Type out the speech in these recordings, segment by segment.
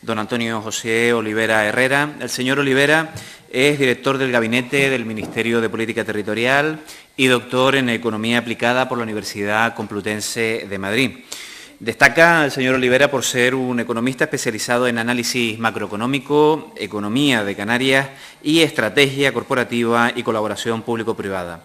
don Antonio José Olivera Herrera. El señor Olivera es director del Gabinete del Ministerio de Política Territorial y doctor en Economía Aplicada por la Universidad Complutense de Madrid. Destaca el señor Olivera por ser un economista especializado en análisis macroeconómico, economía de Canarias y estrategia corporativa y colaboración público-privada.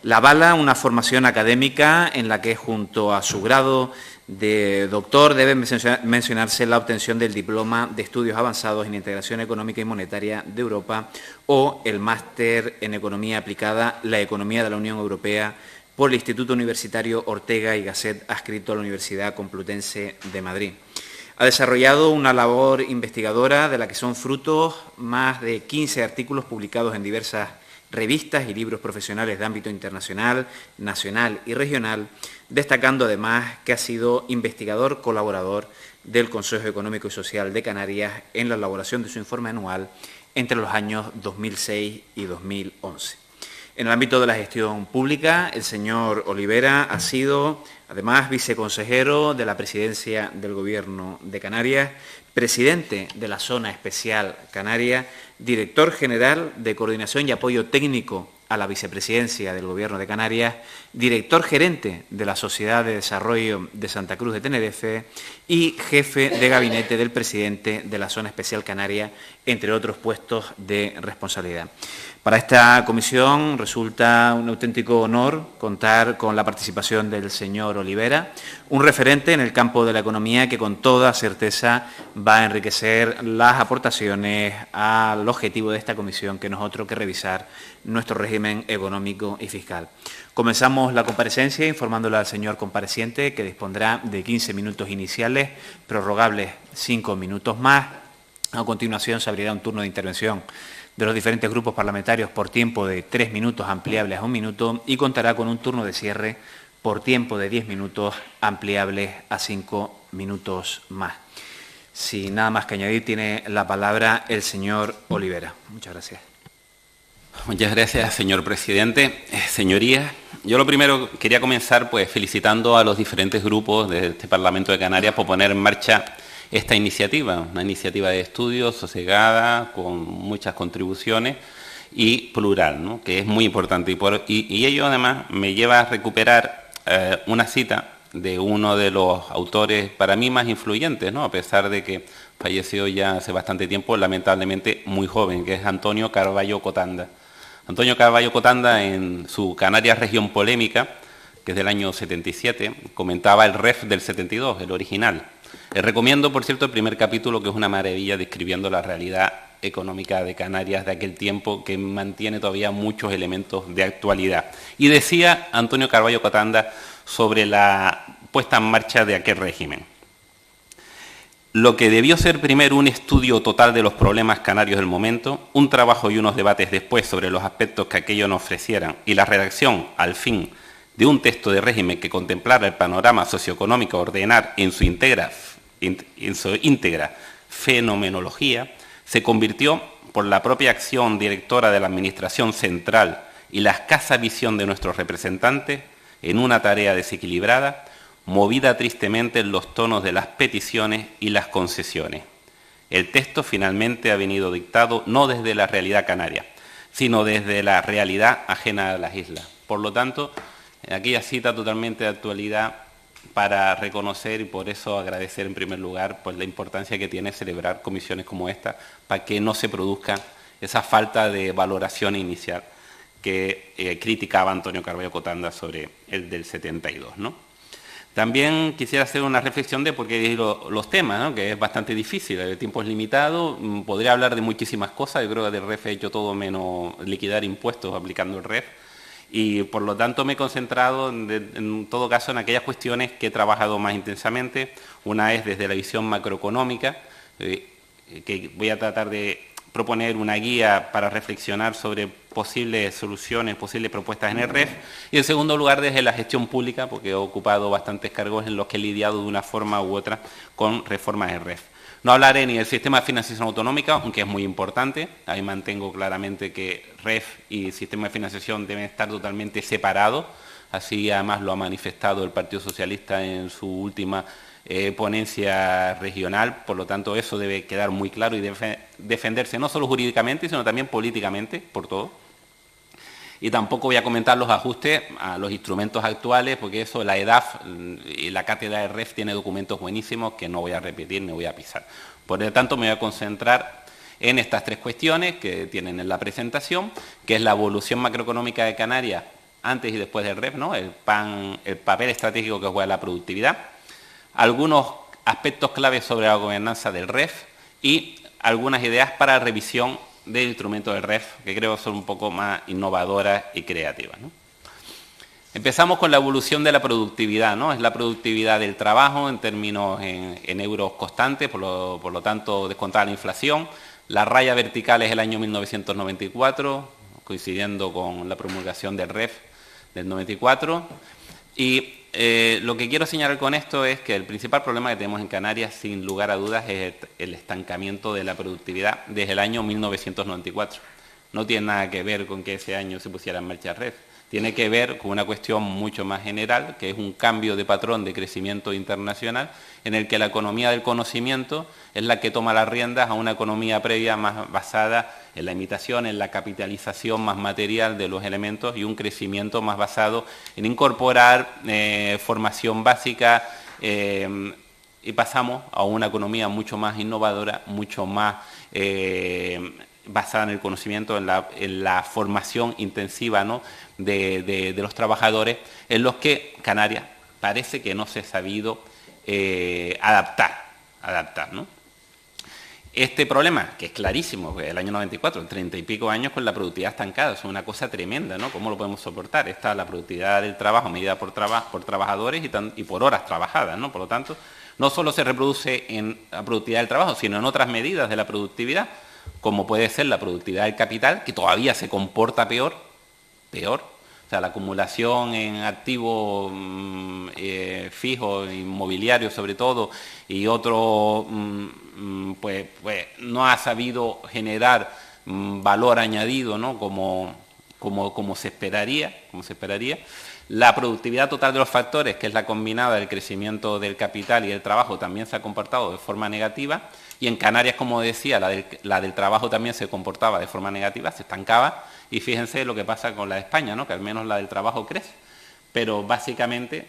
La avala una formación académica en la que, junto a su grado de doctor, debe mencionarse la obtención del Diploma de Estudios Avanzados en Integración Económica y Monetaria de Europa o el Máster en Economía Aplicada, la Economía de la Unión Europea, por el Instituto Universitario Ortega y Gasset, adscrito a la Universidad Complutense de Madrid. Ha desarrollado una labor investigadora de la que son frutos más de 15 artículos publicados en diversas revistas y libros profesionales de ámbito internacional, nacional y regional, destacando además que ha sido investigador colaborador del Consejo Económico y Social de Canarias en la elaboración de su informe anual entre los años 2006 y 2011. En el ámbito de la gestión pública, el señor Olivera ha sido, además, viceconsejero de la Presidencia del Gobierno de Canarias, presidente de la Zona Especial Canaria, director general de Coordinación y Apoyo Técnico a la Vicepresidencia del Gobierno de Canarias, director gerente de la Sociedad de Desarrollo de Santa Cruz de Tenerife y jefe de gabinete del presidente de la Zona Especial Canaria, entre otros puestos de responsabilidad. Para esta comisión resulta un auténtico honor contar con la participación del señor Olivera, un referente en el campo de la economía que con toda certeza va a enriquecer las aportaciones al objetivo de esta comisión, que no es otro que revisar nuestro régimen económico y fiscal. Comenzamos la comparecencia informándole al señor compareciente que dispondrá de 15 minutos iniciales, prorrogables 5 minutos más. A continuación se abrirá un turno de intervención de los diferentes grupos parlamentarios por tiempo de 3 minutos ampliables a 1 minuto y contará con un turno de cierre por tiempo de 10 minutos ampliables a 5 minutos más. Sin nada más que añadir, tiene la palabra el señor Olivera. Muchas gracias. Muchas gracias, señor presidente. Señorías, yo lo primero quería comenzar felicitando a los diferentes grupos de este Parlamento de Canarias por poner en marcha esta iniciativa, una iniciativa de estudio sosegada, con muchas contribuciones y plural, ¿no?, que es muy importante. Y ello además me lleva a recuperar una cita de uno de los autores para mí más influyentes, ¿no?, a pesar de que falleció ya hace bastante tiempo, lamentablemente muy joven, que es Antonio Carballo Cotanda. Antonio Carballo Cotanda, en su Canarias Región Polémica, que es del año 77, comentaba el REF del 72, el original. Les recomiendo, por cierto, el primer capítulo, que es una maravilla describiendo la realidad económica de Canarias de aquel tiempo, que mantiene todavía muchos elementos de actualidad. Y decía Antonio Carballo Cotanda sobre la puesta en marcha de aquel régimen: lo que debió ser primero un estudio total de los problemas canarios del momento, un trabajo y unos debates después sobre los aspectos que aquello nos ofrecieran, y la redacción, al fin, de un texto de régimen que contemplara el panorama socioeconómico a ordenar en su íntegra fenomenología, se convirtió, por la propia acción directora de la Administración Central y la escasa visión de nuestros representantes, en una tarea desequilibrada, movida tristemente en los tonos de las peticiones y las concesiones. El texto finalmente ha venido dictado no desde la realidad canaria, sino desde la realidad ajena a las islas. Por lo tanto, aquella cita totalmente de actualidad para reconocer y por eso agradecer en primer lugar la importancia que tiene celebrar comisiones como esta, para que no se produzca esa falta de valoración inicial que criticaba Antonio Carballo Cotanda sobre el del 72, ¿no? También quisiera hacer una reflexión de por qué los temas, ¿no?, que es bastante difícil, el tiempo es limitado, podría hablar de muchísimas cosas. Yo creo que del REF he hecho todo menos liquidar impuestos aplicando el REF, y por lo tanto me he concentrado en todo caso en aquellas cuestiones que he trabajado más intensamente. Una es desde la visión macroeconómica, que voy a tratar de proponer una guía para reflexionar sobre posibles soluciones, posibles propuestas en el REF, y en segundo lugar desde la gestión pública, porque he ocupado bastantes cargos en los que he lidiado de una forma u otra con reformas del REF. No hablaré ni del sistema de financiación autonómica, aunque es muy importante. Ahí mantengo claramente que REF y sistema de financiación deben estar totalmente separados. Así además lo ha manifestado el Partido Socialista en su última ponencia regional, por lo tanto eso debe quedar muy claro y debe defenderse no solo jurídicamente, sino también políticamente, por todo. Y tampoco voy a comentar los ajustes a los instrumentos actuales, porque eso la EDAF y la cátedra de REF tiene documentos buenísimos que no voy a repetir ni voy a pisar. Por lo tanto, me voy a concentrar en estas tres cuestiones que tienen en la presentación, que es la evolución macroeconómica de Canarias antes y después del REF, ¿no? el papel estratégico que juega la productividad, algunos aspectos claves sobre la gobernanza del REF y algunas ideas para revisión del instrumento del REF, que creo son un poco más innovadoras y creativas, ¿no? Empezamos con la evolución de la productividad, ¿no? Es la productividad del trabajo en términos en euros constantes, por lo tanto descontada la inflación. La raya vertical es el año 1994, coincidiendo con la promulgación del REF del 94. Y lo que quiero señalar con esto es que el principal problema que tenemos en Canarias, sin lugar a dudas, es el estancamiento de la productividad desde el año 1994. No tiene nada que ver con que ese año se pusiera en marcha el REF. Tiene que ver con una cuestión mucho más general, que es un cambio de patrón de crecimiento internacional, en el que la economía del conocimiento es la que toma las riendas a una economía previa más basada en la imitación, en la capitalización más material de los elementos y un crecimiento más basado en incorporar formación básica y pasamos a una economía mucho más innovadora, mucho más basada en el conocimiento, en la formación intensiva, ¿no? de los trabajadores, en los que Canarias parece que no se ha sabido adaptar, ¿no? Este problema, que es clarísimo, el año 94, 30 y pico años con la productividad estancada, es una cosa tremenda, ¿no? ¿Cómo lo podemos soportar? Está la productividad del trabajo medida por trabajadores y por horas trabajadas, ¿no? Por lo tanto, no solo se reproduce en la productividad del trabajo, sino en otras medidas de la productividad, como puede ser la productividad del capital, que todavía se comporta peor, o sea, la acumulación en activos fijos, inmobiliarios sobre todo, y otro, pues no ha sabido generar valor añadido, ¿no? como se esperaría. La productividad total de los factores, que es la combinada del crecimiento del capital y del trabajo, también se ha comportado de forma negativa. Y en Canarias, como decía, la del trabajo también se comportaba de forma negativa, se estancaba. Y fíjense lo que pasa con la de España, ¿no? Que al menos la del trabajo crece. Pero básicamente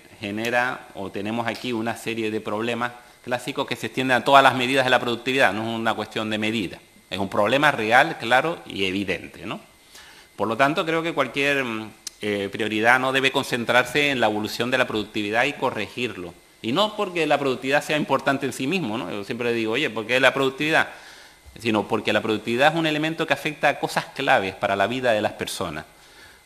tenemos aquí una serie de problemas clásicos que se extienden a todas las medidas de la productividad. No es una cuestión de medida, es un problema real, claro y evidente, ¿no? Por lo tanto, creo que cualquier prioridad no debe concentrarse en la evolución de la productividad y corregirlo. Y no porque la productividad sea importante en sí mismo, ¿no? Yo siempre digo, oye, ¿por qué la productividad? Sino porque la productividad es un elemento que afecta a cosas claves para la vida de las personas.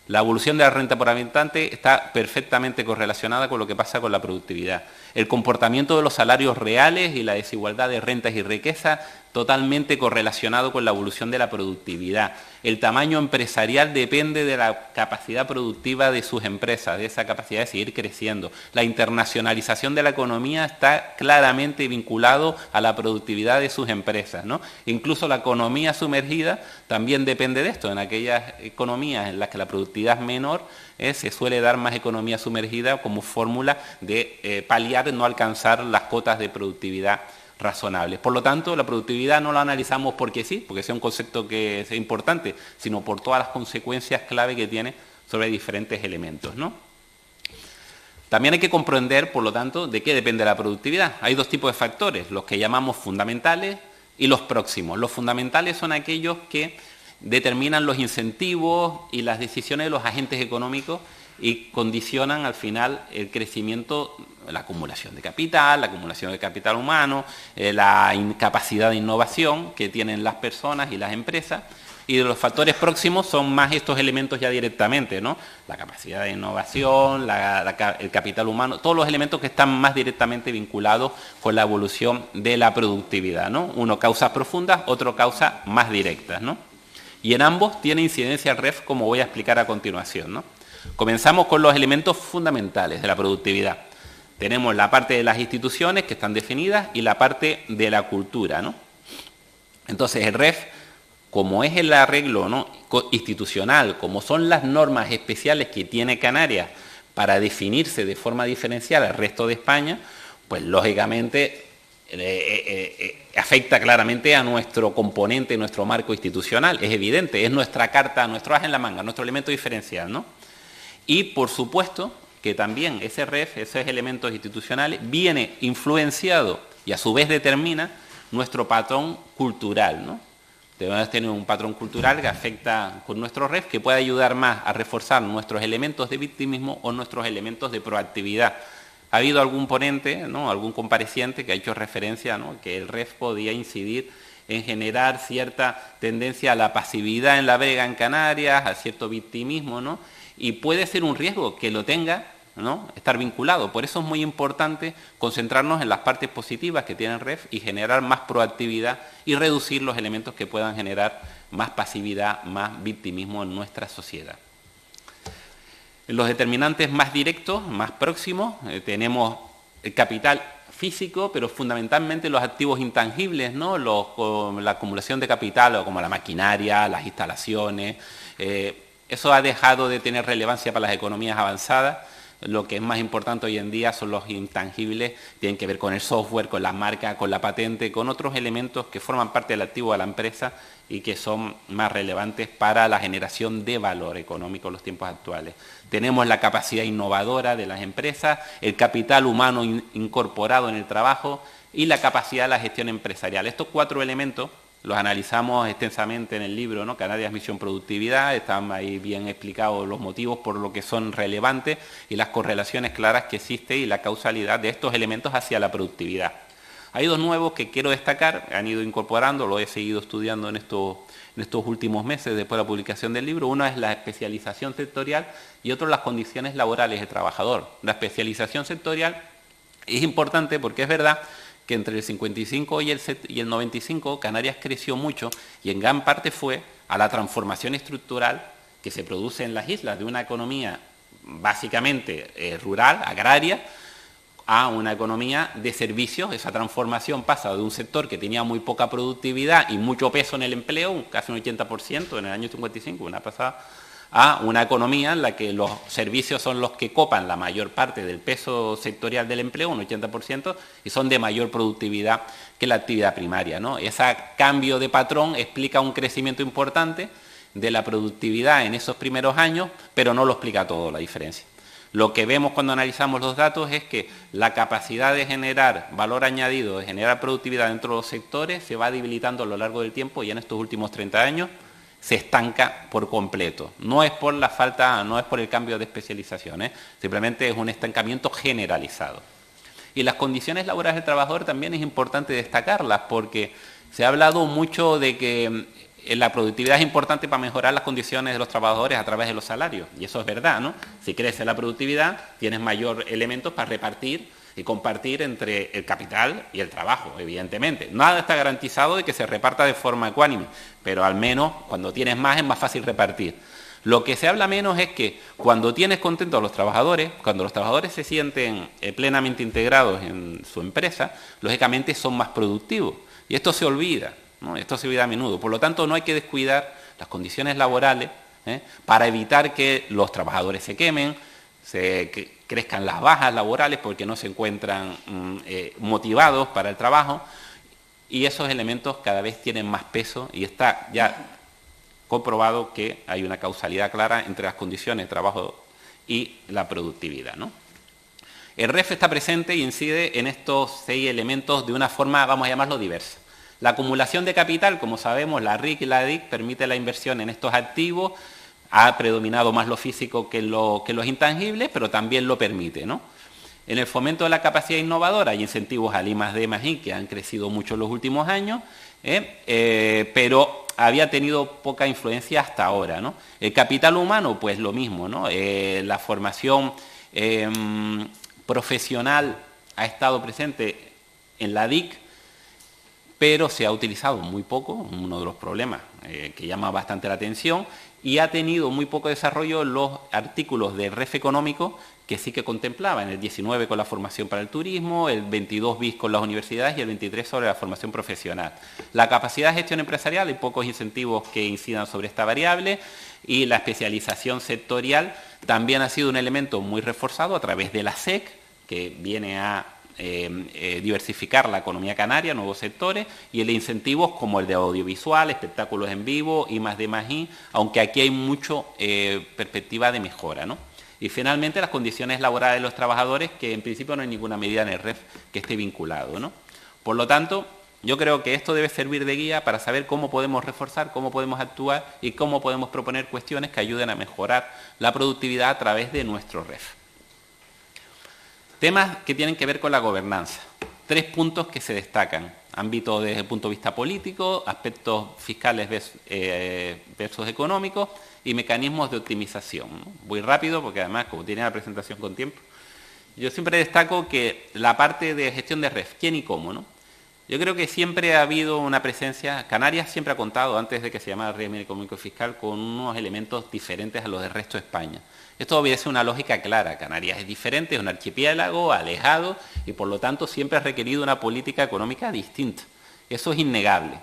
La evolución de la renta por habitante está perfectamente correlacionada con lo que pasa con la productividad. El comportamiento de los salarios reales y la desigualdad de rentas y riqueza totalmente correlacionado con la evolución de la productividad. El tamaño empresarial depende de la capacidad productiva de sus empresas, de esa capacidad de seguir creciendo. La internacionalización de la economía está claramente vinculado a la productividad de sus empresas, ¿no? Incluso la economía sumergida también depende de esto. En aquellas economías en las que la productividad es menor, se suele dar más economía sumergida como fórmula de paliar, no alcanzar las cotas de productividad razonables. Por lo tanto, la productividad no la analizamos porque sí, porque sea un concepto que sea importante, sino por todas las consecuencias clave que tiene sobre diferentes elementos, ¿no? También hay que comprender, por lo tanto, de qué depende la productividad. Hay dos tipos de factores, los que llamamos fundamentales y los próximos. Los fundamentales son aquellos que determinan los incentivos y las decisiones de los agentes económicos y condicionan al final el crecimiento, la acumulación de capital humano, la incapacidad de innovación que tienen las personas y las empresas. Y de los factores próximos son más estos elementos ya directamente, ¿no? La capacidad de innovación, el capital humano, todos los elementos que están más directamente vinculados con la evolución de la productividad, ¿no? Uno causas profundas, otro causas más directas, ¿no? Y en ambos tiene incidencia el REF, como voy a explicar a continuación, ¿no? Comenzamos con los elementos fundamentales de la productividad. Tenemos la parte de las instituciones que están definidas y la parte de la cultura, ¿no? Entonces el REF, como es el arreglo, ¿no?, institucional, como son las normas especiales que tiene Canarias para definirse de forma diferencial al resto de España, pues lógicamente afecta claramente a nuestro componente, nuestro marco institucional, es evidente, es nuestra carta, nuestro as en la manga, nuestro elemento diferencial, ¿no? Y por supuesto que también ese REF, esos elementos institucionales, viene influenciado y a su vez determina nuestro patrón cultural, ¿no? Debemos tener un patrón cultural que afecta con nuestro REF, que puede ayudar más a reforzar nuestros elementos de victimismo o nuestros elementos de proactividad. Ha habido algún ponente, ¿no?, algún compareciente que ha hecho referencia, ¿no?, que el REF podía incidir en generar cierta tendencia a la pasividad en la brega en Canarias, a cierto victimismo, ¿no? Y puede ser un riesgo que lo tenga, ¿no?, estar vinculado. Por eso es muy importante concentrarnos en las partes positivas que tiene el REF y generar más proactividad y reducir los elementos que puedan generar más pasividad, más victimismo en nuestra sociedad. En los determinantes más directos, más próximos, tenemos el capital físico, pero fundamentalmente los activos intangibles, ¿no?, la acumulación de capital, como la maquinaria, las instalaciones. Eso ha dejado de tener relevancia para las economías avanzadas. Lo que es más importante hoy en día son los intangibles, tienen que ver con el software, con la marca, con la patente, con otros elementos que forman parte del activo de la empresa y que son más relevantes para la generación de valor económico en los tiempos actuales. Tenemos la capacidad innovadora de las empresas, el capital humano incorporado en el trabajo y la capacidad de la gestión empresarial. Estos 4 elementos los analizamos extensamente en el libro, ¿no?, Canarias Misión Productividad. Están ahí bien explicados los motivos por lo que son relevantes y las correlaciones claras que existen y la causalidad de estos elementos hacia la productividad. Hay 2 nuevos que quiero destacar, han ido incorporando, lo he seguido estudiando en estos últimos meses después de la publicación del libro. Uno es la especialización sectorial y otro las condiciones laborales del trabajador. La especialización sectorial es importante porque es verdad que entre el 55 y el 95 Canarias creció mucho y en gran parte fue a la transformación estructural que se produce en las islas de una economía básicamente rural, agraria, a una economía de servicios. Esa transformación pasa de un sector que tenía muy poca productividad y mucho peso en el empleo, casi un 80% en el año 55, una pasada, a una economía en la que los servicios son los que copan la mayor parte del peso sectorial del empleo, un 80%, y son de mayor productividad que la actividad primaria, ¿no? Ese cambio de patrón explica un crecimiento importante de la productividad en esos primeros años, pero no lo explica todo la diferencia. Lo que vemos cuando analizamos los datos es que la capacidad de generar valor añadido, de generar productividad dentro de los sectores, se va debilitando a lo largo del tiempo y en estos últimos 30 años se estanca por completo. No es por la falta, no es por el cambio de especialización, simplemente es un estancamiento generalizado. Y las condiciones laborales del trabajador también es importante destacarlas porque se ha hablado mucho de que la productividad es importante para mejorar las condiciones de los trabajadores a través de los salarios. Y eso es verdad, ¿no? Si crece la productividad, tienes mayor elementos para repartir y compartir entre el capital y el trabajo, evidentemente. Nada está garantizado de que se reparta de forma ecuánime, pero al menos cuando tienes más es más fácil repartir. Lo que se habla menos es que cuando tienes contentos a los trabajadores, cuando los trabajadores se sienten plenamente integrados en su empresa, lógicamente son más productivos. Y esto se olvida, ¿no? Esto se olvida a menudo. Por lo tanto, no hay que descuidar las condiciones laborales para evitar que los trabajadores se quemen, que crezcan las bajas laborales porque no se encuentran motivados para el trabajo, y esos elementos cada vez tienen más peso y está ya comprobado que hay una causalidad clara entre las condiciones de trabajo y la productividad, ¿no? El REF está presente y incide en estos 6 elementos de una forma, vamos a llamarlo, diversa. La acumulación de capital, como sabemos, la RIC y la DIC permite la inversión en estos activos. Ha predominado más lo físico que los intangibles, pero también lo permite, ¿no? En el fomento de la capacidad innovadora hay incentivos al I+D+I que han crecido mucho en los últimos años, pero había tenido poca influencia hasta ahora, ¿no? El capital humano, pues lo mismo, ¿no? La formación profesional ha estado presente en la DIC, pero se ha utilizado muy poco, uno de los problemas que llama bastante la atención, y ha tenido muy poco desarrollo los artículos de REF económico que sí que contemplaban, el 19 con la formación para el turismo, el 22 bis con las universidades y el 23 sobre la formación profesional. La capacidad de gestión empresarial, hay pocos incentivos que incidan sobre esta variable, y la especialización sectorial también ha sido un elemento muy reforzado a través de la SEC, que viene a diversificar la economía canaria, nuevos sectores, y el de incentivos como el de audiovisual, espectáculos en vivo, I+D+I, aunque aquí hay mucho perspectiva de mejora, ¿no? Y finalmente las condiciones laborales de los trabajadores, que en principio no hay ninguna medida en el REF que esté vinculado, ¿no? Por lo tanto, yo creo que esto debe servir de guía para saber cómo podemos reforzar, cómo podemos actuar y cómo podemos proponer cuestiones que ayuden a mejorar la productividad a través de nuestro REF. Temas que tienen que ver con la gobernanza. 3 puntos que se destacan. Ámbito desde el punto de vista político, aspectos fiscales versus económicos y mecanismos de optimización, ¿no? Voy rápido porque además, como tiene la presentación con tiempo, yo siempre destaco que la parte de gestión de REF, quién y cómo, ¿no? Yo creo que siempre ha habido una presencia, Canarias siempre ha contado, antes de que se llamara régimen económico y fiscal, con unos elementos diferentes a los del resto de España. Esto obedece a una lógica clara. Canarias es diferente, es un archipiélago, alejado, y por lo tanto siempre ha requerido una política económica distinta. Eso es innegable.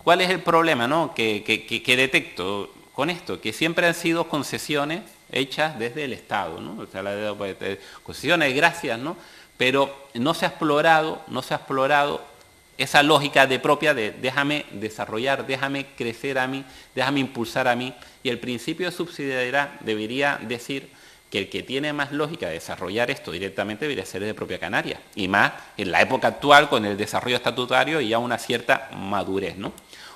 ¿Cuál es el problema, no? que detecto con esto? Que siempre han sido concesiones hechas desde el Estado, ¿no? O sea, concesiones, gracias, ¿no? Pero no se ha explorado esa lógica propia de déjame desarrollar, déjame crecer a mí, déjame impulsar a mí. Y el principio de subsidiariedad debería decir que el que tiene más lógica de desarrollar esto directamente debería ser de propia Canarias. Y más en la época actual con el desarrollo estatutario y ya una cierta madurez, ¿no?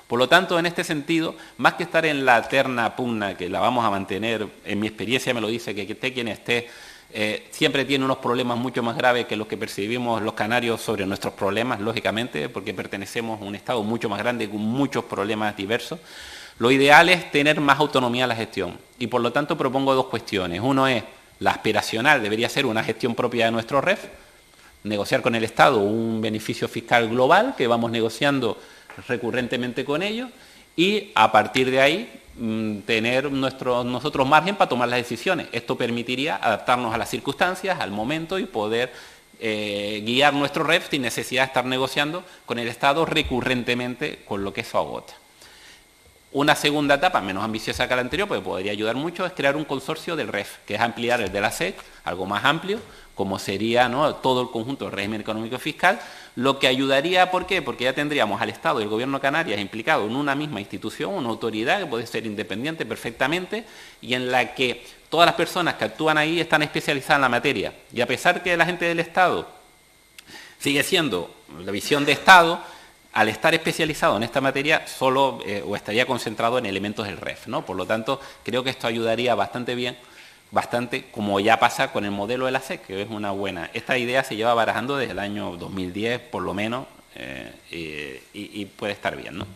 Por lo tanto, en este sentido, más que estar en la eterna pugna, que la vamos a mantener, en mi experiencia me lo dice, que esté quien esté, siempre tiene unos problemas mucho más graves que los que percibimos los canarios sobre nuestros problemas, lógicamente, porque pertenecemos a un Estado mucho más grande con muchos problemas diversos. Lo ideal es tener más autonomía en la gestión y por lo tanto propongo 2 cuestiones. Uno es la aspiracional, debería ser una gestión propia de nuestro REF, negociar con el Estado un beneficio fiscal global que vamos negociando recurrentemente con ellos y a partir de ahí tener nosotros margen para tomar las decisiones. Esto permitiría adaptarnos a las circunstancias, al momento y poder guiar nuestro REF sin necesidad de estar negociando con el Estado recurrentemente, con lo que eso agota. Una segunda etapa, menos ambiciosa que la anterior, porque podría ayudar mucho, es crear un consorcio del REF, que es ampliar el de la SEC, algo más amplio, como sería, ¿no?, todo el conjunto del régimen económico y fiscal, lo que ayudaría, ¿por qué? Porque ya tendríamos al Estado y el Gobierno de Canarias implicados en una misma institución, una autoridad que puede ser independiente perfectamente y en la que todas las personas que actúan ahí están especializadas en la materia. Y a pesar que la gente del Estado sigue siendo la visión de Estado, al estar especializado en esta materia, solo o estaría concentrado en elementos del REF, ¿no? Por lo tanto, creo que esto ayudaría bastante bien, como ya pasa con el modelo de la SEC, que es una buena. Esta idea se lleva barajando desde el año 2010, por lo menos, y puede estar bien, ¿no?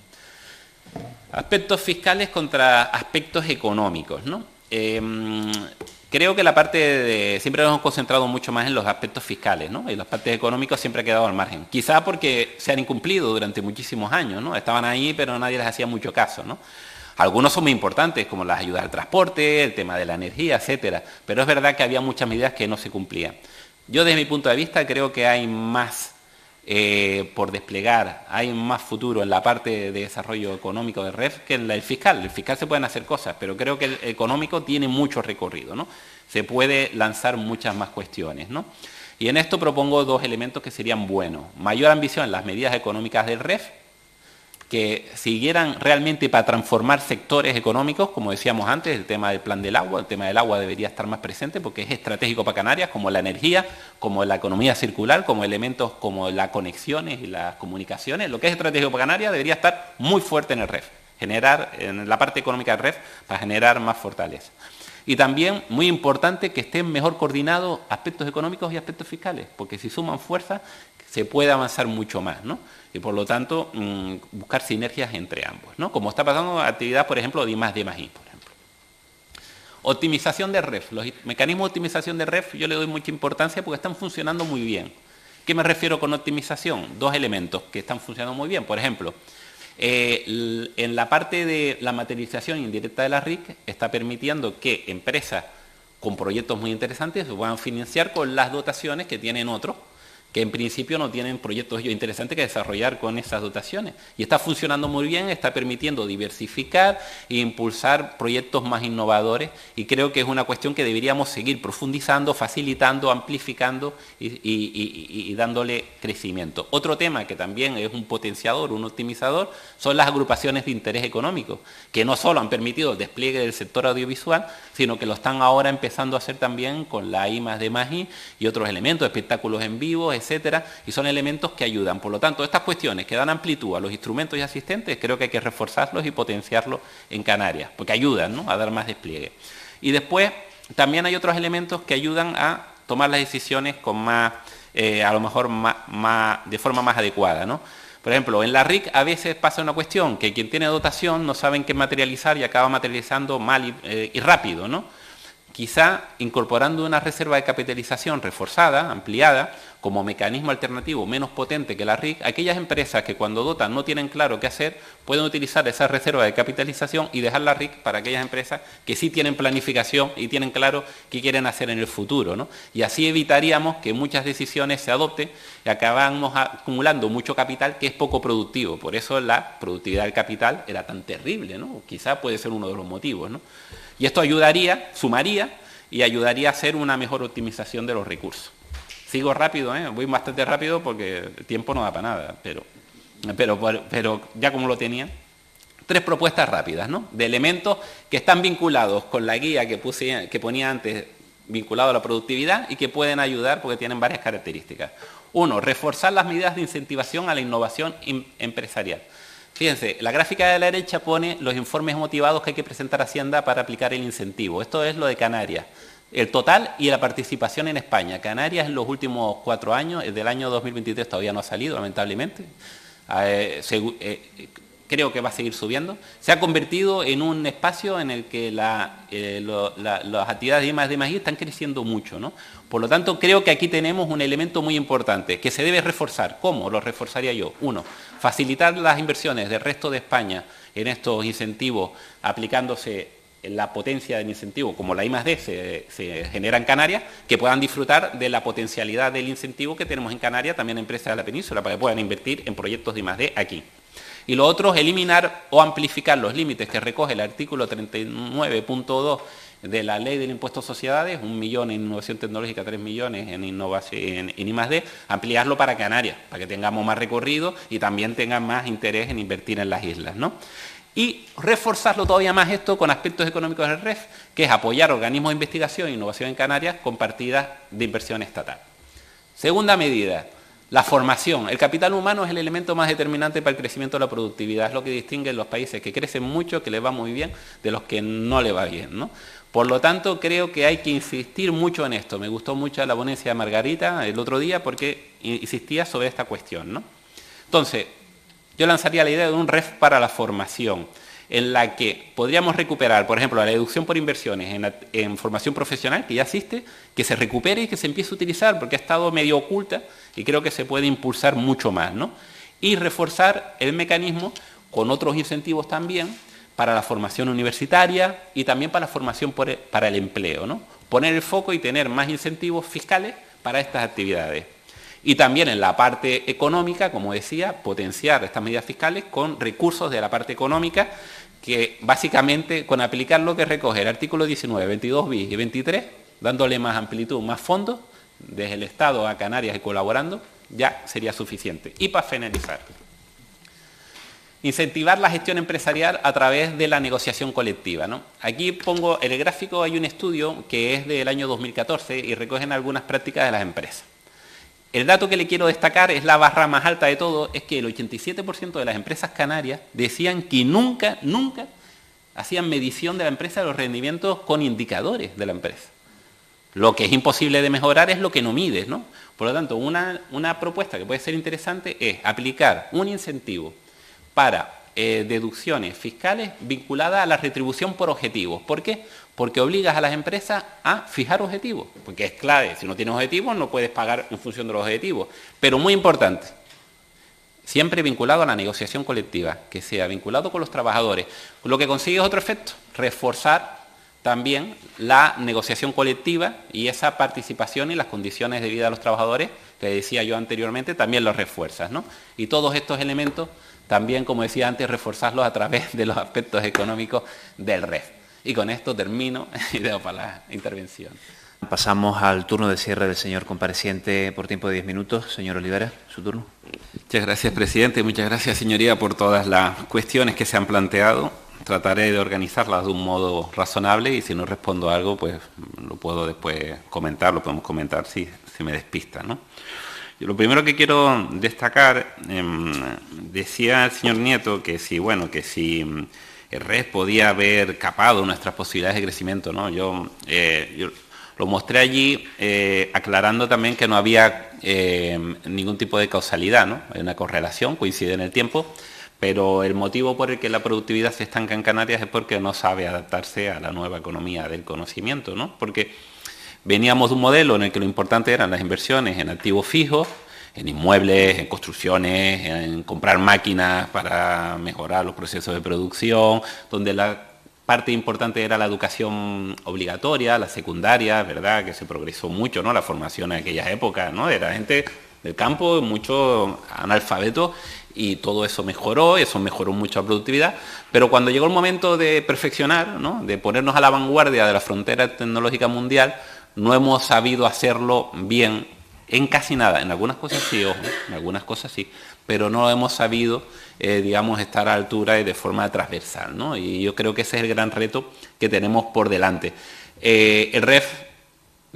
Aspectos fiscales contra aspectos económicos, ¿no? Creo que la parte de... Siempre nos hemos concentrado mucho más en los aspectos fiscales, ¿no? Y las partes económicas siempre ha quedado al margen. Quizá porque se han incumplido durante muchísimos años, ¿no? Estaban ahí, pero nadie les hacía mucho caso, ¿no? Algunos son muy importantes, como las ayudas al transporte, el tema de la energía, etcétera. Pero es verdad que había muchas medidas que no se cumplían. Yo, desde mi punto de vista, creo que hay más por desplegar, hay más futuro en la parte de desarrollo económico del REF que en el fiscal. El fiscal se pueden hacer cosas, pero creo que el económico tiene mucho recorrido, ¿no? Se puede lanzar muchas más cuestiones, ¿no? Y en esto propongo 2 elementos que serían buenos. Mayor ambición en las medidas económicas del REF, que siguieran realmente para transformar sectores económicos, como decíamos antes, el tema del plan del agua. El tema del agua debería estar más presente porque es estratégico para Canarias, como la energía, como la economía circular, como elementos como las conexiones y las comunicaciones. Lo que es estratégico para Canarias debería estar muy fuerte en el REF, generar en la parte económica del REF para generar más fortaleza. Y también, muy importante, que estén mejor coordinados aspectos económicos y aspectos fiscales, porque si suman fuerza se puede avanzar mucho más, ¿no? Y por lo tanto, buscar sinergias entre ambos, ¿no? Como está pasando en actividad, por ejemplo, de I+D+I, por ejemplo. Optimización de REF. Los mecanismos de optimización de REF yo le doy mucha importancia porque están funcionando muy bien. ¿Qué me refiero con optimización? 2 elementos que están funcionando muy bien. Por ejemplo, en la parte de la materialización indirecta de la RIC está permitiendo que empresas con proyectos muy interesantes se puedan financiar con las dotaciones que tienen otros que en principio no tienen proyectos ellos interesantes que desarrollar con esas dotaciones. Y está funcionando muy bien, está permitiendo diversificar e impulsar proyectos más innovadores, y creo que es una cuestión que deberíamos seguir profundizando, facilitando, amplificando y dándole crecimiento. Otro tema que también es un potenciador, un optimizador, son las agrupaciones de interés económico, que no solo han permitido el despliegue del sector audiovisual, sino que lo están ahora empezando a hacer también con la I+D+I y otros elementos, espectáculos en vivo, etcétera, y son elementos que ayudan. Por lo tanto, estas cuestiones que dan amplitud a los instrumentos y asistentes, creo que hay que reforzarlos y potenciarlos en Canarias, porque ayudan, ¿no?, a dar más despliegue. Y después, también hay otros elementos que ayudan a tomar las decisiones con más, a lo mejor de forma más adecuada, ¿no? Por ejemplo, en la RIC a veces pasa una cuestión, que quien tiene dotación no sabe qué materializar y acaba materializando mal y rápido, ¿no? Quizá incorporando una reserva de capitalización reforzada, ampliada, como mecanismo alternativo menos potente que la RIC, aquellas empresas que cuando dotan no tienen claro qué hacer, pueden utilizar esa reserva de capitalización y dejar la RIC para aquellas empresas que sí tienen planificación y tienen claro qué quieren hacer en el futuro, ¿no? Y así evitaríamos que muchas decisiones se adopten y acabamos acumulando mucho capital que es poco productivo. Por eso la productividad del capital era tan terrible, ¿no? Quizá puede ser uno de los motivos, ¿no? Y esto ayudaría, sumaría y ayudaría a hacer una mejor optimización de los recursos. Sigo rápido, voy bastante rápido porque el tiempo no da para nada, pero ya como lo tenía, 3 propuestas rápidas, ¿no?, de elementos que están vinculados con la guía que ponía antes, vinculado a la productividad, y que pueden ayudar porque tienen varias características. 1, reforzar las medidas de incentivación a la innovación empresarial. Fíjense, la gráfica de la derecha pone los informes motivados que hay que presentar a Hacienda para aplicar el incentivo. Esto es lo de Canarias. El total y la participación en España. Canarias en los últimos 4 años, del año 2023 todavía no ha salido, lamentablemente. Creo que va a seguir subiendo. Se ha convertido en un espacio en el que las actividades de I+D+I están creciendo mucho, ¿no? Por lo tanto, creo que aquí tenemos un elemento muy importante que se debe reforzar. ¿Cómo lo reforzaría yo? 1, facilitar las inversiones del resto de España en estos incentivos, aplicándose la potencia del incentivo, como la I+D se genera en Canarias, que puedan disfrutar de la potencialidad del incentivo que tenemos en Canarias, también empresas de la península, para que puedan invertir en proyectos de I+D aquí. Y lo otro es eliminar o amplificar los límites que recoge el artículo 39.2 de la Ley del Impuesto a Sociedades, 1 millón en innovación tecnológica, 3 millones en innovación en I+D, ampliarlo para Canarias, para que tengamos más recorrido y también tengan más interés en invertir en las islas, ¿no? Y reforzarlo todavía más esto con aspectos económicos del REF, que es apoyar organismos de investigación e innovación en Canarias con partidas de inversión estatal. Segunda medida, la formación. El capital humano es el elemento más determinante para el crecimiento de la productividad. Es lo que distingue los países que crecen mucho, que les va muy bien, de los que no les va bien, ¿no? Por lo tanto, creo que hay que insistir mucho en esto. Me gustó mucho la ponencia de Margarita el otro día porque insistía sobre esta cuestión, ¿no? Entonces, yo lanzaría la idea de un REF para la formación, en la que podríamos recuperar, por ejemplo, la deducción por inversiones en formación profesional, que ya existe, que se recupere y que se empiece a utilizar, porque ha estado medio oculta y creo que se puede impulsar mucho más, ¿no? Y reforzar el mecanismo con otros incentivos también para la formación universitaria y también para la formación para el empleo, ¿no? Poner el foco y tener más incentivos fiscales para estas actividades. Y también en la parte económica, como decía, potenciar estas medidas fiscales con recursos de la parte económica, que básicamente con aplicar lo que recoge el artículo 19, 22 bis y 23, dándole más amplitud, más fondos, desde el Estado a Canarias y colaborando, ya sería suficiente. Y para finalizar, incentivar la gestión empresarial a través de la negociación colectiva, ¿no? Aquí pongo en el gráfico, hay un estudio que es del año 2014 y recogen algunas prácticas de las empresas. El dato que le quiero destacar es la barra más alta de todo, es que el 87% de las empresas canarias decían que nunca hacían medición de la empresa de los rendimientos con indicadores de la empresa. Lo que es imposible de mejorar es lo que no mides, ¿no? Por lo tanto, una propuesta que puede ser interesante es aplicar un incentivo para deducciones fiscales vinculadas a la retribución por objetivos. ¿Por qué? Porque obligas a las empresas a fijar objetivos, porque es clave, si no tienes objetivos no puedes pagar en función de los objetivos. Pero muy importante, siempre vinculado a la negociación colectiva, que sea vinculado con los trabajadores. Lo que consigue es otro efecto, reforzar también la negociación colectiva y esa participación y las condiciones de vida de los trabajadores, que decía yo anteriormente, también los refuerzas, ¿no? Y todos estos elementos también, como decía antes, reforzarlos a través de los aspectos económicos del REF. Y con esto termino y dejo para la intervención. Pasamos al turno de cierre del señor compareciente por tiempo de 10 minutos. Señor Olivera, su turno. Muchas gracias, presidente. Muchas gracias, señoría, por todas las cuestiones que se han planteado. Trataré de organizarlas de un modo razonable y si no respondo a algo, pues lo puedo después comentar, lo podemos comentar si me despista, ¿no? Yo lo primero que quiero destacar, decía el señor Nieto que si el REF podía haber capado nuestras posibilidades de crecimiento, ¿no? Yo lo mostré allí aclarando también que no había ningún tipo de causalidad, ¿no? Hay una correlación, coincide en el tiempo, pero el motivo por el que la productividad se estanca en Canarias es porque no sabe adaptarse a la nueva economía del conocimiento, ¿no? Porque veníamos de un modelo en el que lo importante eran las inversiones en activos fijos, en inmuebles, en construcciones, en comprar máquinas para mejorar los procesos de producción, donde la parte importante era la educación obligatoria, la secundaria, ¿verdad? Que se progresó mucho, ¿no? La formación en aquellas épocas, ¿no? Era gente del campo, muchos analfabetos, y todo eso mejoró mucho la productividad, pero cuando llegó el momento de perfeccionar, ¿no? De ponernos a la vanguardia de la frontera tecnológica mundial, no hemos sabido hacerlo bien en casi nada. En algunas cosas sí, ojo, en algunas cosas sí, pero no hemos sabido, digamos, estar a la altura y de forma transversal, ¿no? Y yo creo que ese es el gran reto que tenemos por delante. El REF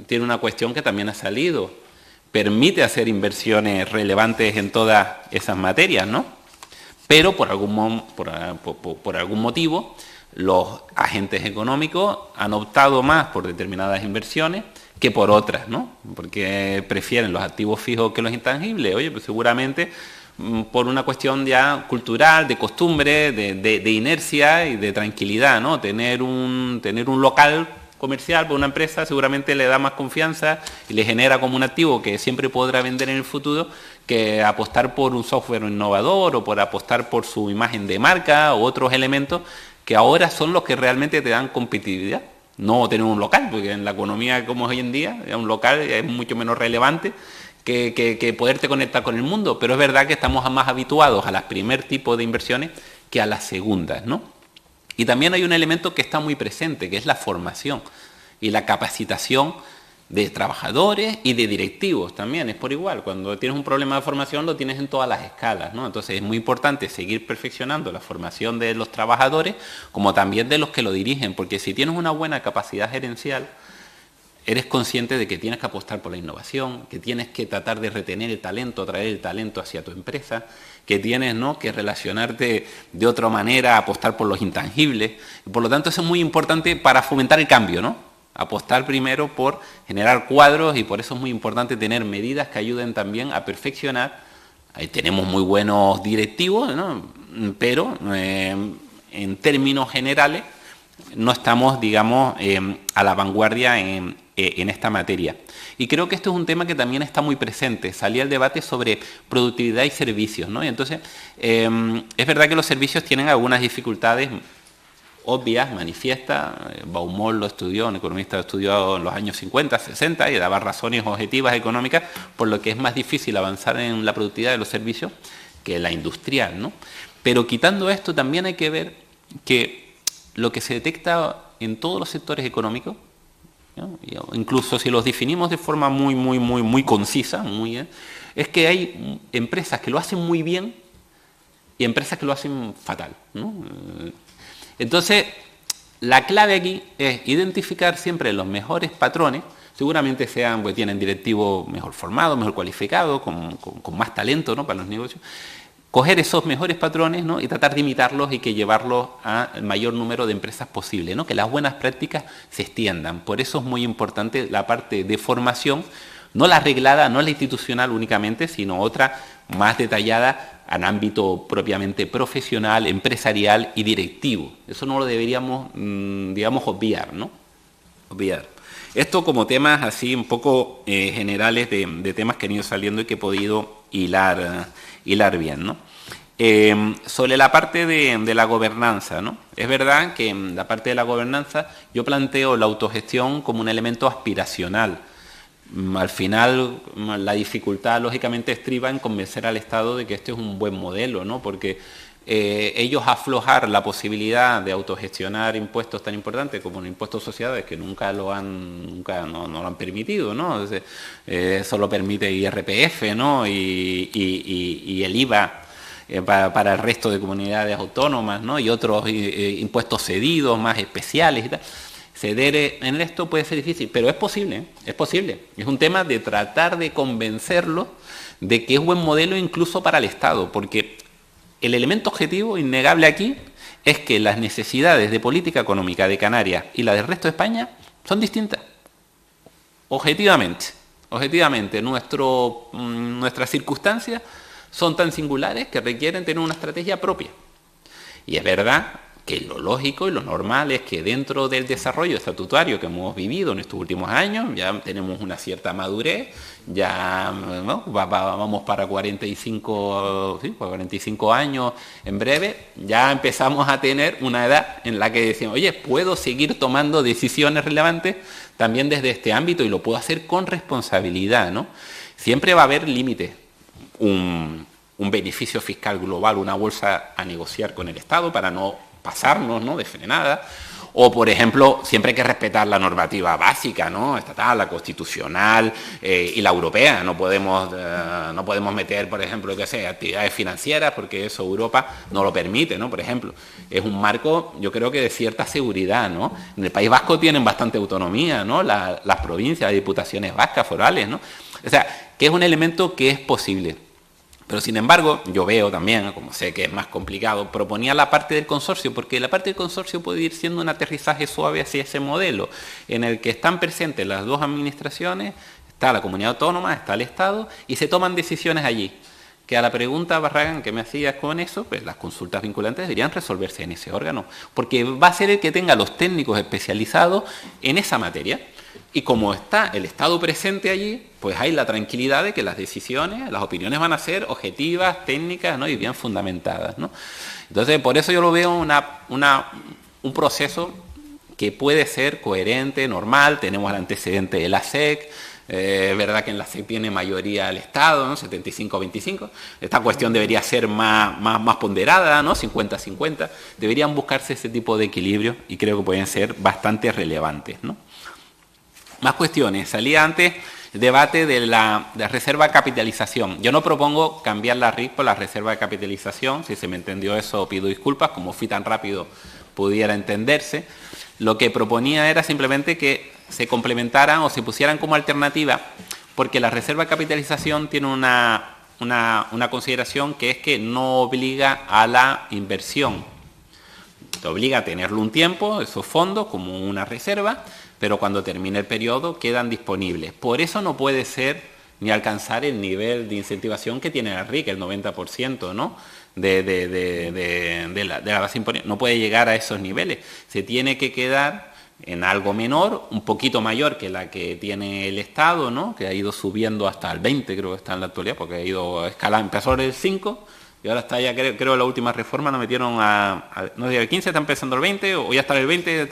tiene una cuestión que también ha salido, permite hacer inversiones relevantes en todas esas materias, ¿no? Pero por algún motivo los agentes económicos han optado más por determinadas inversiones que por otras, ¿no? Porque prefieren los activos fijos que los intangibles. Oye, pues seguramente por una cuestión ya cultural, de costumbre, de inercia y de tranquilidad, ¿no? Tener un local comercial para una empresa seguramente le da más confianza y le genera como un activo que siempre podrá vender en el futuro, que apostar por un software innovador o por apostar por su imagen de marca u otros elementos que ahora son los que realmente te dan competitividad. No tener un local, porque en la economía como es hoy en día, un local es mucho menos relevante que poderte conectar con el mundo, pero es verdad que estamos más habituados a las primer tipo de inversiones que a las segundas, ¿no? Y también hay un elemento que está muy presente, que es la formación y la capacitación de trabajadores y de directivos también, es por igual. Cuando tienes un problema de formación lo tienes en todas las escalas, ¿no? Entonces es muy importante seguir perfeccionando la formación de los trabajadores como también de los que lo dirigen, porque si tienes una buena capacidad gerencial, eres consciente de que tienes que apostar por la innovación, que tienes que tratar de retener el talento, atraer el talento hacia tu empresa, que tienes, ¿no?, que relacionarte de otra manera, apostar por los intangibles. Por lo tanto, eso es muy importante para fomentar el cambio, ¿no? Apostar primero por generar cuadros y por eso es muy importante tener medidas que ayuden también a perfeccionar. Ahí tenemos muy buenos directivos, ¿no? Pero en términos generales no estamos, digamos, a la vanguardia en esta materia. Y creo que esto es un tema que también está muy presente. Salía el debate sobre productividad y servicios, ¿no? Y entonces, es verdad que los servicios tienen algunas dificultades obvias, manifiestas. Baumol lo estudió, un economista lo estudió en los años 50, 60 y daba razones objetivas económicas por lo que es más difícil avanzar en la productividad de los servicios que la industrial, ¿no? Pero quitando esto, también hay que ver que lo que se detecta en todos los sectores económicos, ¿no? Incluso si los definimos de forma muy concisa, es que hay empresas que lo hacen muy bien y empresas que lo hacen fatal, ¿no? Entonces, la clave aquí es identificar siempre los mejores patrones, seguramente sean, pues tienen directivos mejor formados, mejor cualificados, con más talento, ¿no?, para los negocios, coger esos mejores patrones, ¿no?, y tratar de imitarlos y que llevarlos al mayor número de empresas posible, ¿no?, que las buenas prácticas se extiendan. Por eso es muy importante la parte de formación, no la reglada, no la institucional únicamente, sino otra más detallada en ámbito propiamente profesional, empresarial y directivo. Eso no lo deberíamos, digamos, obviar, ¿no? Obviar. Esto como temas así un poco generales de temas que han ido saliendo y que he podido hilar bien, ¿no? Sobre la parte de la gobernanza, ¿no? Es verdad que en la parte de la gobernanza yo planteo la autogestión como un elemento aspiracional. Al final, la dificultad, lógicamente, estriba en convencer al Estado de que este es un buen modelo, ¿no? Porque ellos aflojar la posibilidad de autogestionar impuestos tan importantes como el impuesto a sociedades, que nunca no lo han permitido, ¿no? Eso lo permite IRPF, ¿no? Y el IVA para el resto de comunidades autónomas, ¿no? Y otros impuestos cedidos más especiales y tal. Ceder en esto puede ser difícil, pero es posible, ¿eh? Es posible. Es un tema de tratar de convencerlos de que es buen modelo incluso para el Estado, porque el elemento objetivo innegable aquí es que las necesidades de política económica de Canarias y la del resto de España son distintas. Objetivamente, nuestras circunstancias son tan singulares que requieren tener una estrategia propia. Y es verdad que lo lógico y lo normal es que dentro del desarrollo estatutario que hemos vivido en estos últimos años, ya tenemos una cierta madurez, ya ¿no? Vamos para 45 años en breve, ya empezamos a tener una edad en la que decimos, oye, puedo seguir tomando decisiones relevantes también desde este ámbito y lo puedo hacer con responsabilidad, ¿no? Siempre va a haber límites. Un beneficio fiscal global, una bolsa a negociar con el Estado para no pasarnos, ¿no?, de frenada, o por ejemplo, siempre hay que respetar la normativa básica, ¿no?, estatal, la constitucional y la europea. No podemos meter, por ejemplo, actividades financieras porque eso Europa no lo permite, ¿no? Por ejemplo, es un marco, yo creo que de cierta seguridad, ¿no? En el País Vasco tienen bastante autonomía, ¿no?, las provincias, las diputaciones vascas, forales, ¿no? O sea, que es un elemento que es posible. Pero sin embargo, yo veo también, como sé que es más complicado, proponía la parte del consorcio, porque la parte del consorcio puede ir siendo un aterrizaje suave hacia ese modelo, en el que están presentes las dos administraciones, está la comunidad autónoma, está el Estado, y se toman decisiones allí. Que a la pregunta, Barragán, que me hacías con eso, pues las consultas vinculantes deberían resolverse en ese órgano, porque va a ser el que tenga los técnicos especializados en esa materia. Y como está el Estado presente allí, pues hay la tranquilidad de que las decisiones, las opiniones van a ser objetivas, técnicas, ¿no?, y bien fundamentadas, ¿no? Entonces, por eso yo lo veo un proceso que puede ser coherente, normal. Tenemos el antecedente de la SEC, verdad que en la SEC tiene mayoría el Estado, ¿no?, 75-25. Esta cuestión debería ser más ponderada, ¿no?, 50-50. Deberían buscarse ese tipo de equilibrio y creo que pueden ser bastante relevantes, ¿no? Más cuestiones. Salía antes el debate de la reserva de capitalización. Yo no propongo cambiar la RIC por la reserva de capitalización. Si se me entendió eso, pido disculpas. Como fui tan rápido, pudiera entenderse. Lo que proponía era simplemente que se complementaran o se pusieran como alternativa, porque la reserva de capitalización tiene una consideración, que es que no obliga a la inversión. Te obliga a tenerlo un tiempo, esos fondos, como una reserva, pero cuando termine el periodo quedan disponibles. Por eso no puede ser ni alcanzar el nivel de incentivación que tiene la RIC, el 90%, ¿no?, de la base imponible. No puede llegar a esos niveles. Se tiene que quedar en algo menor, un poquito mayor que la que tiene el Estado, ¿no?, que ha ido subiendo hasta el 20, creo que está en la actualidad, porque ha ido escalando, empezó en el 5, y ahora está ya, creo la última reforma nos metieron no sé, el 15, está empezando el 20, o ya está el 20,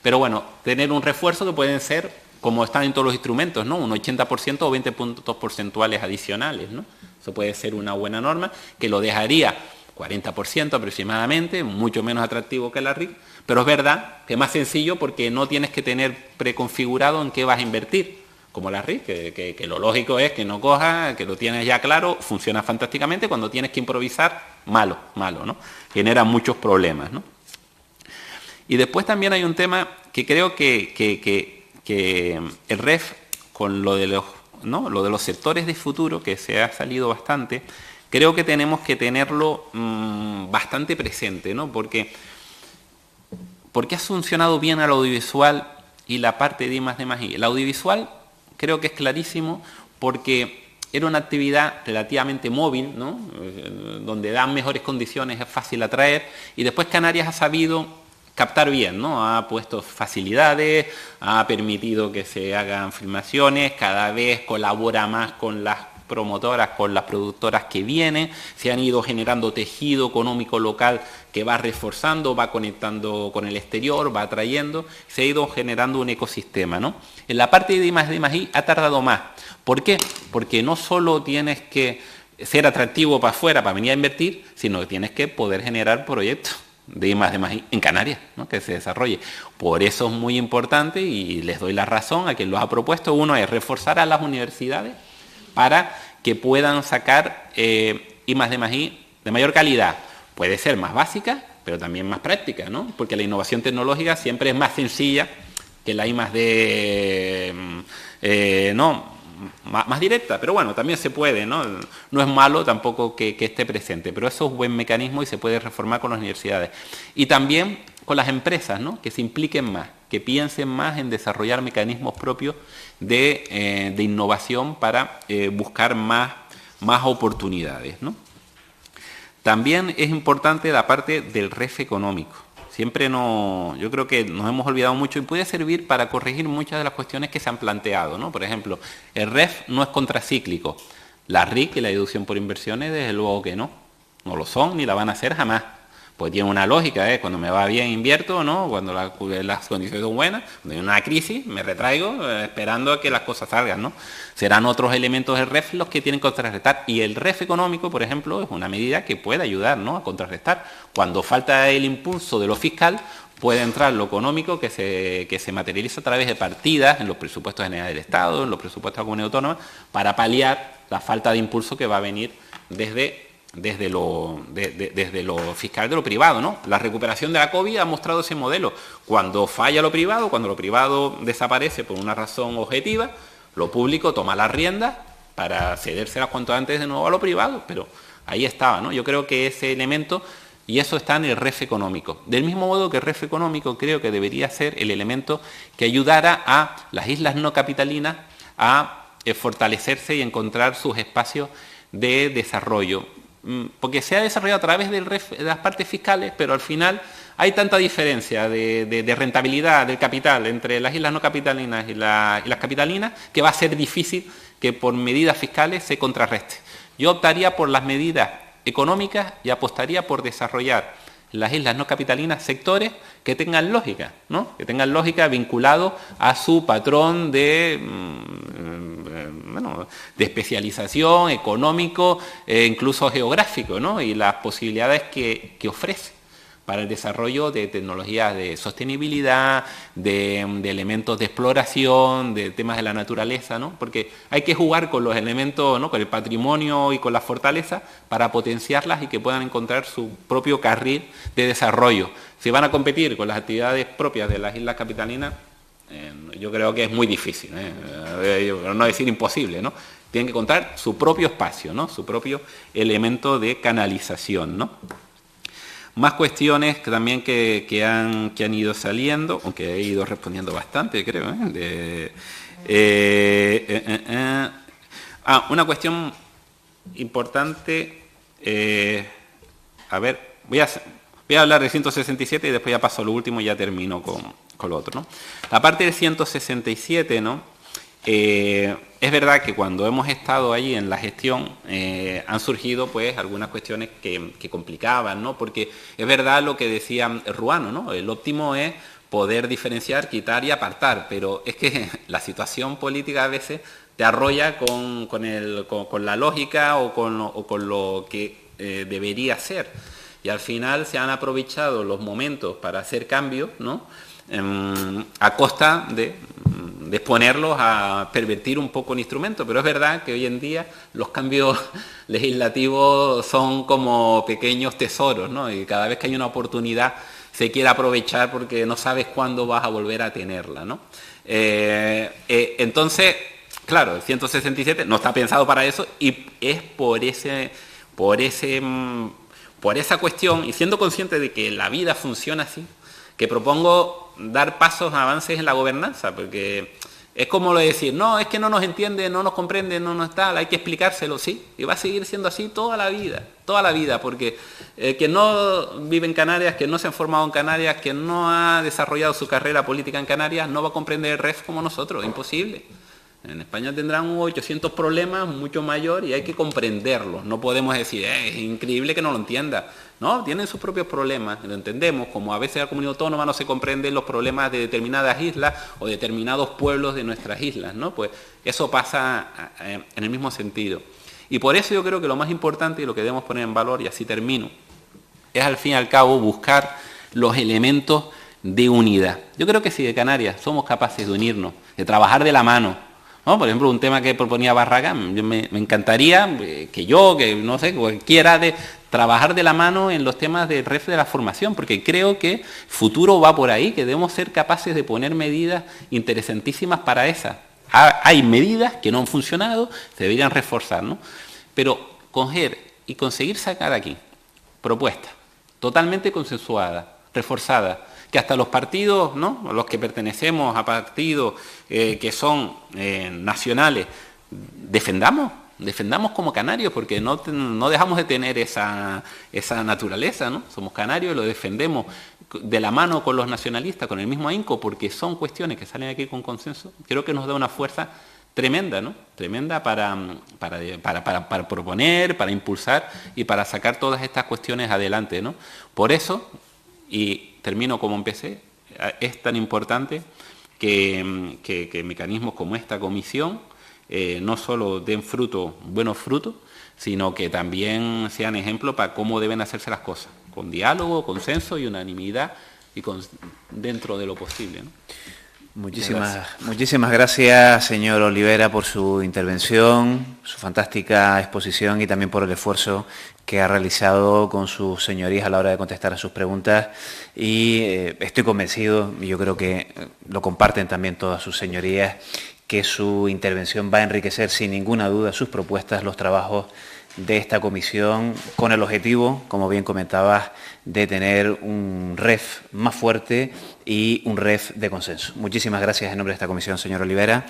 pero bueno, tener un refuerzo que pueden ser, como están en todos los instrumentos, ¿no?, un 80% o 20 puntos porcentuales adicionales, ¿no? Eso puede ser una buena norma, que lo dejaría 40% aproximadamente, mucho menos atractivo que la RIC, pero es verdad que es más sencillo porque no tienes que tener preconfigurado en qué vas a invertir, como la RIC, que lo lógico es que no cojas, que lo tienes ya claro, funciona fantásticamente. Cuando tienes que improvisar, malo, ¿no? Genera muchos problemas, ¿no? Y después también hay un tema que creo que el REF, con lo de los sectores de futuro, que se ha salido bastante, creo que tenemos que tenerlo bastante presente, ¿no? Porque ha funcionado bien el audiovisual y la parte de I+D+I. El audiovisual creo que es clarísimo porque era una actividad relativamente móvil, ¿no?, donde dan mejores condiciones, es fácil atraer, y después Canarias ha sabido captar bien, ¿no? Ha puesto facilidades, ha permitido que se hagan filmaciones, cada vez colabora más con las promotoras con las productoras que vienen, se han ido generando tejido económico local que va reforzando, va conectando con el exterior, va atrayendo, se ha ido generando un ecosistema, ¿no? En la parte de I+D+I ha tardado más. ¿Por qué? Porque no solo tienes que ser atractivo para afuera, para venir a invertir, sino que tienes que poder generar proyectos de I+D+I en Canarias, ¿no? Que se desarrolle. Por eso es muy importante, y les doy la razón a quien lo ha propuesto. Uno es reforzar a las universidades para que puedan sacar I+D+I de mayor calidad. Puede ser más básica, pero también más práctica, ¿no? Porque la innovación tecnológica siempre es más sencilla que la I+D, más directa, pero bueno, también se puede, ¿no? No es malo tampoco que esté presente, pero eso es un buen mecanismo y se puede reformar con las universidades. Y también con las empresas, ¿no? Que se impliquen más, que piensen más en desarrollar mecanismos propios de innovación para buscar más oportunidades, ¿no? También es importante la parte del REF económico. Yo creo que nos hemos olvidado mucho y puede servir para corregir muchas de las cuestiones que se han planteado, ¿no? Por ejemplo, el REF no es contracíclico. La RIC y la deducción por inversiones, desde luego que no lo son ni la van a hacer jamás. Pues tiene una lógica, ¿eh? Cuando me va bien invierto, ¿no? Cuando las condiciones son buenas, cuando hay una crisis me retraigo esperando a que las cosas salgan, ¿no? Serán otros elementos del REF los que tienen que contrarrestar, y el REF económico, por ejemplo, es una medida que puede ayudar, ¿no? A contrarrestar. Cuando falta el impulso de lo fiscal, puede entrar lo económico que se materializa a través de partidas en los presupuestos generales del Estado, en los presupuestos de la comunidad autónoma, para paliar la falta de impulso que va a venir desde lo fiscal de lo privado, ¿no? La recuperación de la COVID ha mostrado ese modelo. Cuando falla lo privado, cuando lo privado desaparece por una razón objetiva, lo público toma las riendas para cedérselas cuanto antes de nuevo a lo privado, pero ahí estaba, ¿no? Yo creo que ese elemento, y eso está en el REF económico. Del mismo modo que el REF económico creo que debería ser el elemento que ayudara a las islas no capitalinas a fortalecerse y encontrar sus espacios de desarrollo. Porque se ha desarrollado a través de las partes fiscales, pero al final hay tanta diferencia de rentabilidad del capital entre las islas no capitalinas y las capitalinas, que va a ser difícil que por medidas fiscales se contrarreste. Yo optaría por las medidas económicas y apostaría por desarrollar en las islas no capitalinas sectores que tengan lógica, ¿no? Que tengan lógica vinculado a su patrón de especialización económico e incluso geográfico, ¿no? Y las posibilidades que ofrece para el desarrollo de tecnologías de sostenibilidad, de elementos de exploración, de temas de la naturaleza, ¿no? Porque hay que jugar con los elementos, ¿no? Con el patrimonio y con la fortaleza para potenciarlas y que puedan encontrar su propio carril de desarrollo. Si van a competir con las actividades propias de las islas capitalinas, yo creo que es muy difícil, por no decir imposible, ¿no? Tienen que encontrar su propio espacio, ¿no? Su propio elemento de canalización, ¿no? Más cuestiones que también que han ido saliendo, aunque he ido respondiendo bastante, creo. Una cuestión importante. Voy a hablar del 167 y después ya paso a lo último y ya termino con lo otro, ¿no? La parte del 167, ¿no? Es verdad que cuando hemos estado allí en la gestión han surgido pues algunas cuestiones que complicaban, ¿no? Porque es verdad lo que decía Ruano, ¿no? El óptimo es poder diferenciar, quitar y apartar, pero es que la situación política a veces te arrolla con la lógica o con lo que debería ser. Y al final se han aprovechado los momentos para hacer cambios, ¿no? A costa de exponerlos a pervertir un poco el instrumento, pero es verdad que hoy en día los cambios legislativos son como pequeños tesoros, ¿no? Y cada vez que hay una oportunidad se quiere aprovechar porque no sabes cuándo vas a volver a tenerla, ¿no? Entonces, claro, el 167 no está pensado para eso y es por esa cuestión, y siendo consciente de que la vida funciona así, que propongo dar pasos, avances en la gobernanza, porque es como lo de decir, no, es que no nos entiende, no nos comprende, no nos tal, hay que explicárselo, sí, y va a seguir siendo así toda la vida, porque quien no vive en Canarias, quien no se ha formado en Canarias, quien no ha desarrollado su carrera política en Canarias, no va a comprender el REF como nosotros, imposible. En España tendrán 800 problemas, mucho mayor, y hay que comprenderlos. No podemos decir, es increíble que no lo entienda. No, tienen sus propios problemas, lo entendemos, como a veces la comunidad autónoma no se comprenden los problemas de determinadas islas o determinados pueblos de nuestras islas, ¿no? Pues eso pasa en el mismo sentido. Y por eso yo creo que lo más importante y lo que debemos poner en valor, y así termino, es al fin y al cabo buscar los elementos de unidad. Yo creo que si de Canarias somos capaces de unirnos, de trabajar de la mano, ¿no? Por ejemplo, un tema que proponía Barragán, me encantaría que no sé, cualquiera de trabajar de la mano en los temas del REF de la formación, porque creo que futuro va por ahí, que debemos ser capaces de poner medidas interesantísimas para esa. Hay medidas que no han funcionado, se deberían reforzar, ¿no? Pero coger y conseguir sacar aquí propuestas totalmente consensuadas, reforzadas, que hasta los partidos, ¿no?, los que pertenecemos a partidos que son nacionales, defendamos como canarios, porque no dejamos de tener esa naturaleza, ¿no? Somos canarios y lo defendemos de la mano con los nacionalistas, con el mismo ahínco, porque son cuestiones que salen aquí con consenso. Creo que nos da una fuerza tremenda, ¿no? Tremenda para proponer, para impulsar y para sacar todas estas cuestiones adelante, ¿no? Por eso, y termino como empecé, es tan importante que mecanismos como esta comisión no solo den buenos frutos, sino que también sean ejemplo para cómo deben hacerse las cosas, con diálogo, consenso y unanimidad, y dentro de lo posible, ¿no? Muchísimas gracias, señor Olivera, por su intervención, su fantástica exposición y también por el esfuerzo que ha realizado con sus señorías a la hora de contestar a sus preguntas. Y estoy convencido, y yo creo que lo comparten también todas sus señorías, que su intervención va a enriquecer sin ninguna duda sus propuestas, los trabajos de esta comisión, con el objetivo, como bien comentabas, de tener un REF más fuerte y un REF de consenso. Muchísimas gracias en nombre de esta comisión, señor Olivera.